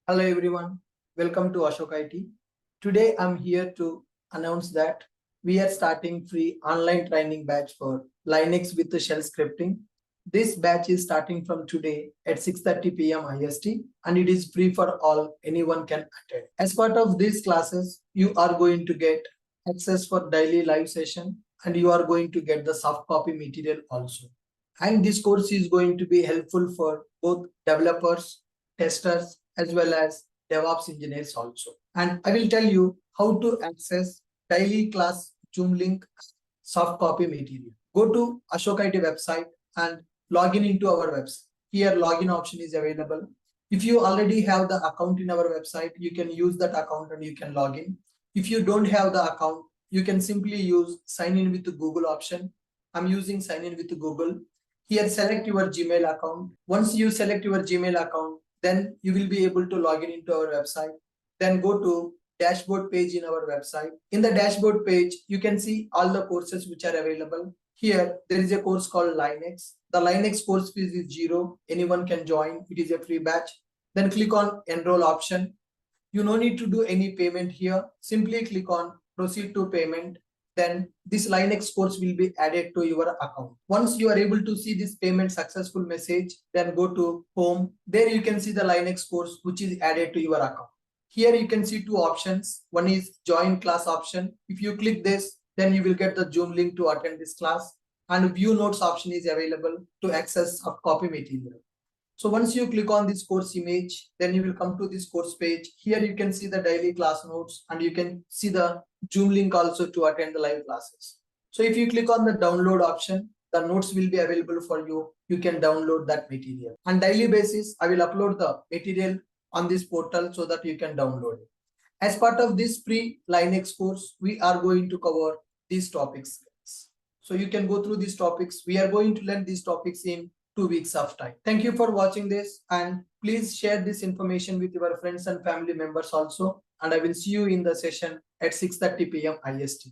Hello everyone, welcome to Ashok IT. Today I'm here to announce that we are starting free online training batch for Linux with the shell scripting. This batch is starting from today at 6:30 p.m. IST and it is free for all, anyone can attend. As part of these classes, you are going to get access for daily live session and you are going to get the soft copy material also. And this course is going to be helpful for both developers, testers, as well as DevOps engineers also. And I will tell you how to access daily class Zoom link soft copy material. Go to Ashok IT website and log in into our website. Here login option is available. If you already have the account in our website, you can use that account and you can log in. If you don't have the account, you can simply use sign in with the Google option. I'm using sign in with Google. Here select your Gmail account. Once you select your Gmail account, then you will be able to log in into our website. Then go to dashboard page in our website. In the dashboard page, you can see all the courses which are available. Here, there is a course called Linux. The Linux course fees is 0. Anyone can join. It is a free batch. Then click on enroll option. You no need to do any payment here. Simply click on proceed to payment. Then this Linux course will be added to your account. Once you are able to see this payment successful message, then go to home. There you can see the Linux course which is added to your account. Here you can see two options. One is join class option. If you click this, then you will get the Zoom link to attend this class. And view notes option is available to access soft copy material. So once you click on this course image, then you will come to this course page. Here you can see the daily class notes and you can see the Zoom link also to attend the live classes. So if you click on the download option, the notes will be available for you. You can download that material. On daily basis, I will upload the material on this portal so that you can download it. As part of this free Linux course, we are going to cover these topics. So you can go through these topics. We are going to learn these topics in 2 weeks of time. Thank you for watching this and please share this information with your friends and family members also. And I will see you in the session at 6:30 p.m. IST.